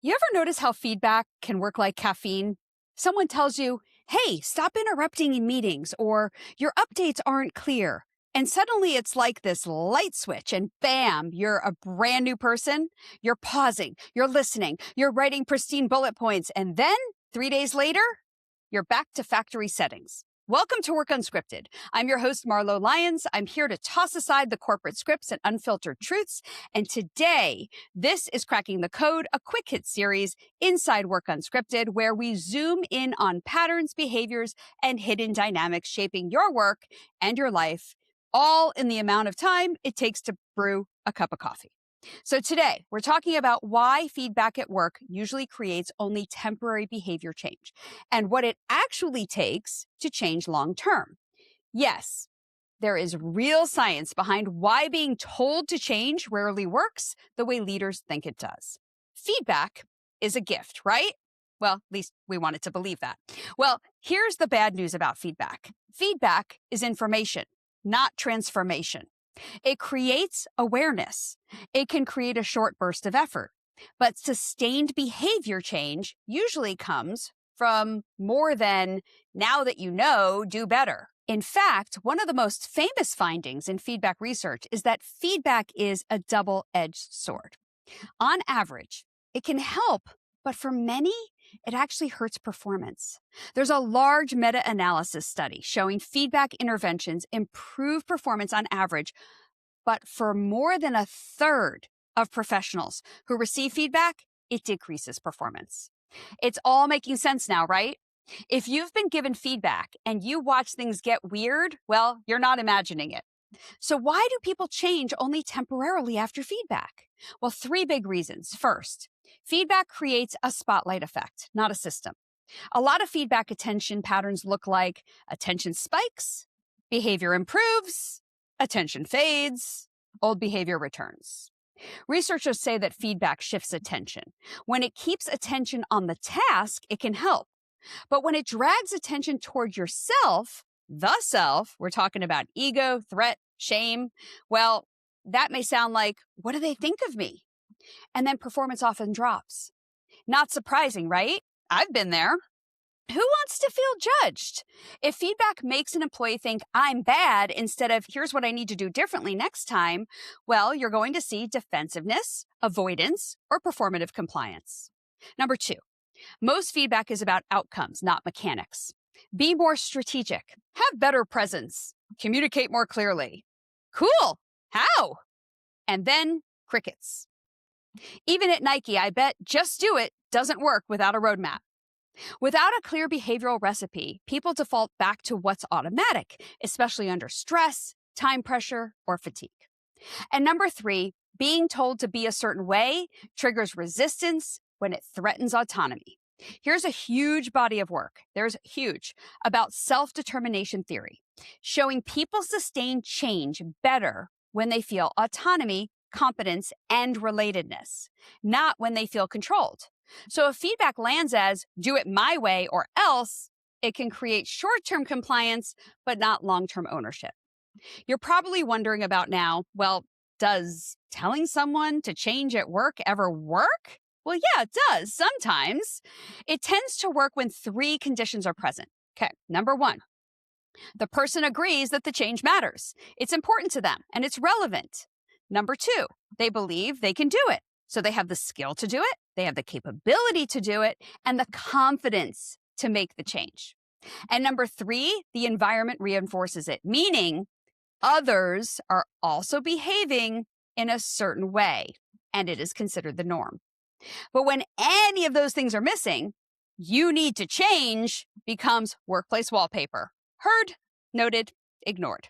You ever notice how feedback can work like caffeine? Someone tells you, hey, stop interrupting in meetings, or your updates aren't clear. And suddenly it's like this light switch, and bam, you're a brand new person. You're pausing, you're listening, you're writing pristine bullet points, and then 3 days later, you're back to factory settings. Welcome to Work Unscripted. I'm your host, Marlo Lyons. I'm here to toss aside the corporate scripts and unfiltered truths. And today, this is Cracking the Code, a quick hit series inside Work Unscripted, where we zoom in on patterns, behaviors, and hidden dynamics shaping your work and your life, all in the amount of time it takes to brew a cup of coffee. So today, we're talking about why feedback at work usually creates only temporary behavior change and what it actually takes to change long term. Yes, there is real science behind why being told to change rarely works the way leaders think it does. Feedback is a gift, right? Well, at least we wanted to believe that. Well, here's the bad news about feedback. Feedback is information, not transformation. It creates awareness. It can create a short burst of effort, but sustained behavior change usually comes from more than now that you know, do better. In fact, one of the most famous findings in feedback research is that feedback is a double-edged sword. On average, it can help, but for many, it actually hurts performance. There's a large meta-analysis study showing feedback interventions improve performance on average, but for more than a third of professionals who receive feedback, it decreases performance. It's all making sense now, right? If you've been given feedback and you watch things get weird, well, you're not imagining it. So why do people change only temporarily after feedback? Well, three big reasons. First, feedback creates a spotlight effect, not a system. A lot of feedback attention patterns look like attention spikes, behavior improves, attention fades, old behavior returns. Researchers say that feedback shifts attention. When it keeps attention on the task, it can help. But when it drags attention toward yourself, the self, we're talking about ego, threat, shame, well, that may sound like, what do they think of me? And then performance often drops. Not surprising, right? I've been there. Who wants to feel judged? If feedback makes an employee think I'm bad instead of here's what I need to do differently next time, well, you're going to see defensiveness, avoidance, or performative compliance. Number two, most feedback is about outcomes, not mechanics. Be more strategic, have better presence, communicate more clearly. Cool. How? And then crickets. Even at Nike, I bet just do it doesn't work without a roadmap. Without a clear behavioral recipe, people default back to what's automatic, especially under stress, time pressure, or fatigue. And number three, being told to be a certain way triggers resistance when it threatens autonomy. Here's a huge body of work, about self-determination theory, showing people sustain change better when they feel autonomy, competence, and relatedness, not when they feel controlled. So if feedback lands as, do it my way or else, it can create short-term compliance, but not long-term ownership. You're probably wondering about now, well, does telling someone to change at work ever work? Well, yeah, it does sometimes. It tends to work when three conditions are present. Okay, number one, the person agrees that the change matters. It's important to them and it's relevant. Number two, they believe they can do it. So they have the skill to do it, they have the capability to do it, and the confidence to make the change. And number three, the environment reinforces it, meaning others are also behaving in a certain way, and it is considered the norm. But when any of those things are missing, you need to change becomes workplace wallpaper. Heard, noted, ignored.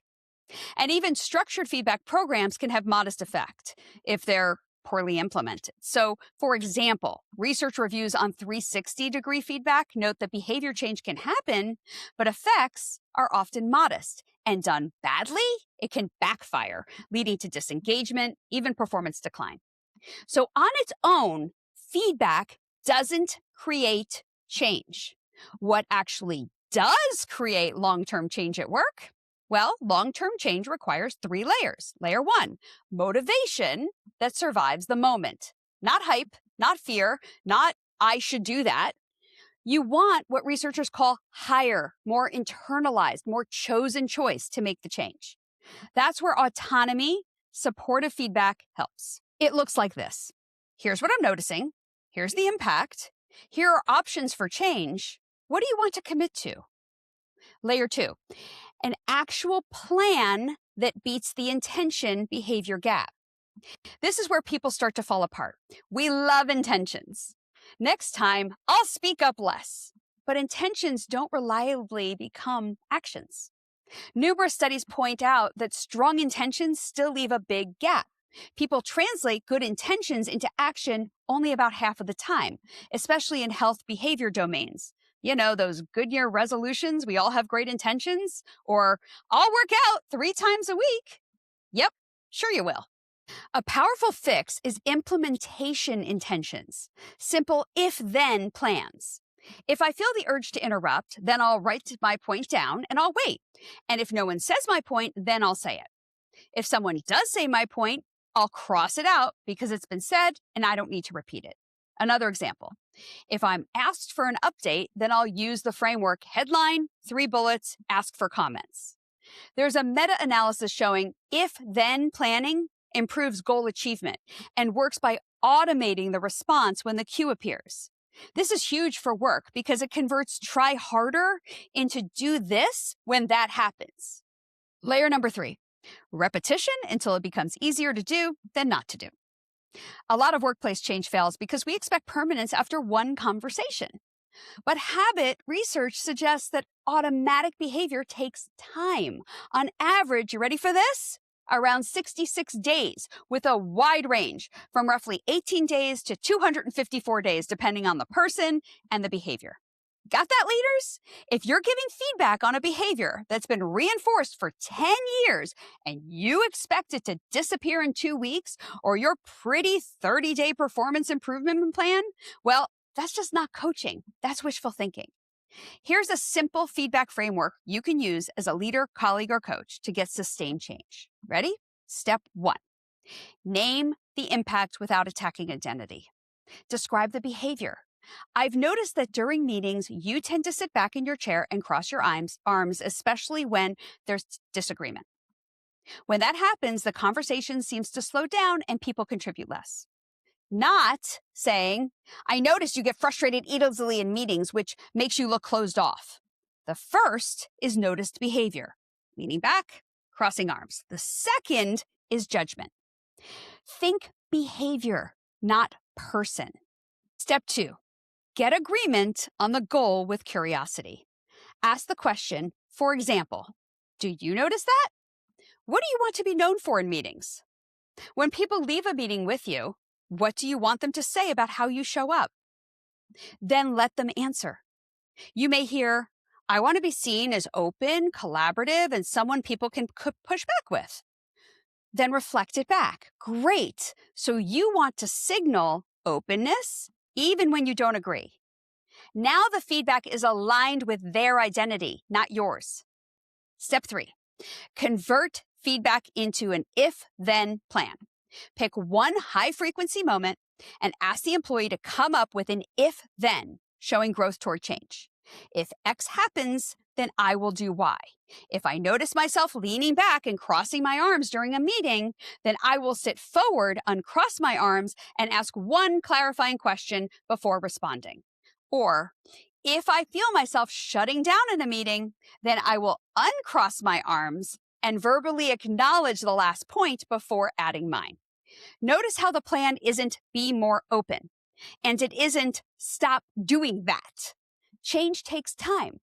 And even structured feedback programs can have modest effect if they're poorly implemented. So, for example, research reviews on 360-degree feedback note that behavior change can happen, but effects are often modest. And done badly, it can backfire, leading to disengagement, even performance decline. So on its own, feedback doesn't create change. What actually does create long-term change at work? Well, long-term change requires three layers. Layer one, motivation that survives the moment. Not hype, not fear, not I should do that. You want what researchers call higher, more internalized, more chosen choice to make the change. That's where autonomy, supportive feedback helps. It looks like this. Here's what I'm noticing. Here's the impact. Here are options for change. What do you want to commit to? Layer 2, an actual plan that beats the intention behavior gap. This is where people start to fall apart. We love intentions. Next time, I'll speak up less. But intentions don't reliably become actions. Numerous studies point out that strong intentions still leave a big gap. People translate good intentions into action only about half of the time, especially in health behavior domains. You know, those good year resolutions, we all have great intentions, or I'll work out 3 times a week. Yep, sure you will. A powerful fix is implementation intentions, simple if-then plans. If I feel the urge to interrupt, then I'll write my point down and I'll wait. And if no one says my point, then I'll say it. If someone does say my point, I'll cross it out because it's been said and I don't need to repeat it. Another example, if I'm asked for an update, then I'll use the framework headline, 3 bullets, ask for comments. There's a meta-analysis showing if-then planning improves goal achievement and works by automating the response when the cue appears. This is huge for work because it converts try harder into do this when that happens. Layer number 3, repetition until it becomes easier to do than not to do. A lot of workplace change fails because we expect permanence after one conversation. But habit research suggests that automatic behavior takes time. On average, you ready for this? Around 66 days, with a wide range from roughly 18 days to 254 days, depending on the person and the behavior. Got that, leaders? If you're giving feedback on a behavior that's been reinforced for 10 years and you expect it to disappear in 2 weeks, or your pretty 30-day performance improvement plan, well, that's just not coaching. That's wishful thinking. Here's a simple feedback framework you can use as a leader, colleague, or coach to get sustained change. Ready? Step 1. Name the impact without attacking identity. Describe the behavior. I've noticed that during meetings, you tend to sit back in your chair and cross your arms, especially when there's disagreement. When that happens, the conversation seems to slow down and people contribute less. Not saying, I noticed you get frustrated easily in meetings, which makes you look closed off. The first is noticed behavior, leaning back, crossing arms. The second is judgment. Think behavior, not person. Step 2, get agreement on the goal with curiosity. Ask the question, for example, do you notice that? What do you want to be known for in meetings? When people leave a meeting with you, what do you want them to say about how you show up? Then let them answer. You may hear, I want to be seen as open, collaborative, and someone people can push back with. Then reflect it back. Great. So you want to signal openness even when you don't agree. Now the feedback is aligned with their identity, not yours. Step 3, convert feedback into an if-then plan. Pick one high-frequency moment and ask the employee to come up with an if-then, showing growth toward change. If X happens, then I will do Y. If I notice myself leaning back and crossing my arms during a meeting, then I will sit forward, uncross my arms, and ask one clarifying question before responding. Or, if I feel myself shutting down in a meeting, then I will uncross my arms and verbally acknowledge the last point before adding mine. Notice how the plan isn't be more open, and it isn't stop doing that. Change takes time.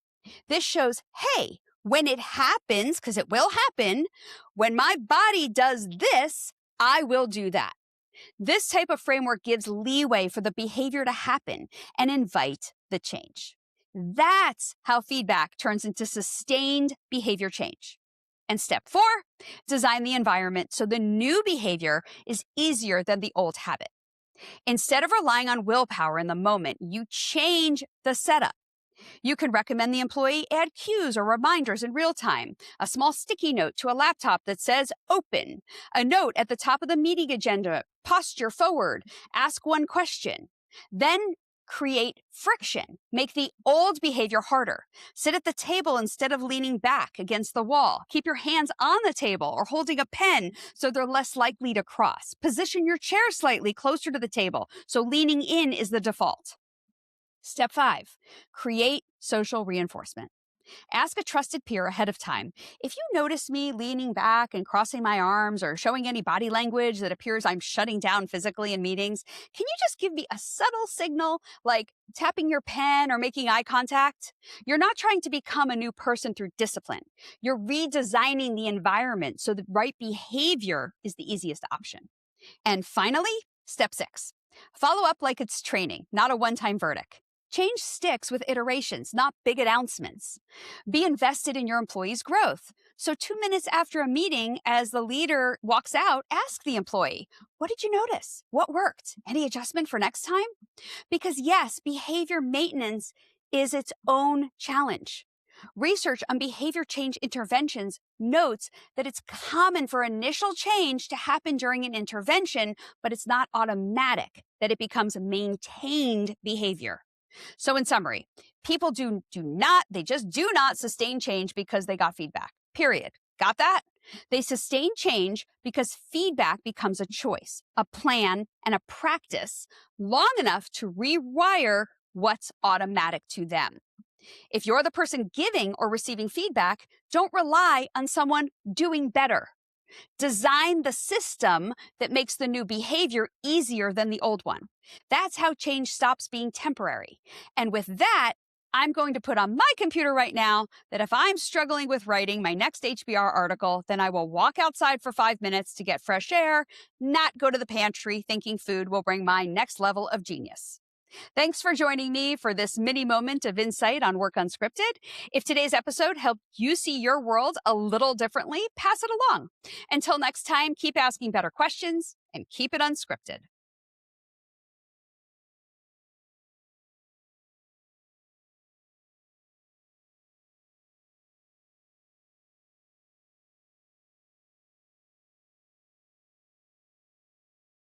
This shows, hey, when it happens, because it will happen, when my body does this, I will do that. This type of framework gives leeway for the behavior to happen and invite the change. That's how feedback turns into sustained behavior change. And step 4, design the environment so the new behavior is easier than the old habit. Instead of relying on willpower in the moment, you change the setup. You can recommend the employee add cues or reminders in real time, a small sticky note to a laptop that says open, a note at the top of the meeting agenda, posture forward, ask one question. Then create friction. Make the old behavior harder. Sit at the table instead of leaning back against the wall. Keep your hands on the table or holding a pen so they're less likely to cross. Position your chair slightly closer to the table so leaning in is the default. Step 5, create social reinforcement. Ask a trusted peer ahead of time. If you notice me leaning back and crossing my arms or showing any body language that appears I'm shutting down physically in meetings, can you just give me a subtle signal like tapping your pen or making eye contact? You're not trying to become a new person through discipline. You're redesigning the environment so the right behavior is the easiest option. And finally, step 6, follow up like it's training, not a one-time verdict. Change sticks with iterations, not big announcements. Be invested in your employee's growth. So 2 minutes after a meeting, as the leader walks out, ask the employee, what did you notice? What worked? Any adjustment for next time? Because yes, behavior maintenance is its own challenge. Research on behavior change interventions notes that it's common for initial change to happen during an intervention, but it's not automatic, that it becomes maintained behavior. So in summary, people they just do not sustain change because they got feedback, period. Got that? They sustain change because feedback becomes a choice, a plan, and a practice long enough to rewire what's automatic to them. If you're the person giving or receiving feedback, don't rely on someone doing better. Design the system that makes the new behavior easier than the old one. That's how change stops being temporary. And with that, I'm going to put on my computer right now that if I'm struggling with writing my next HBR article, then I will walk outside for 5 minutes to get fresh air, not go to the pantry thinking food will bring my next level of genius. Thanks for joining me for this mini moment of insight on Work Unscripted. If today's episode helped you see your world a little differently, pass it along. Until next time, keep asking better questions and keep it unscripted.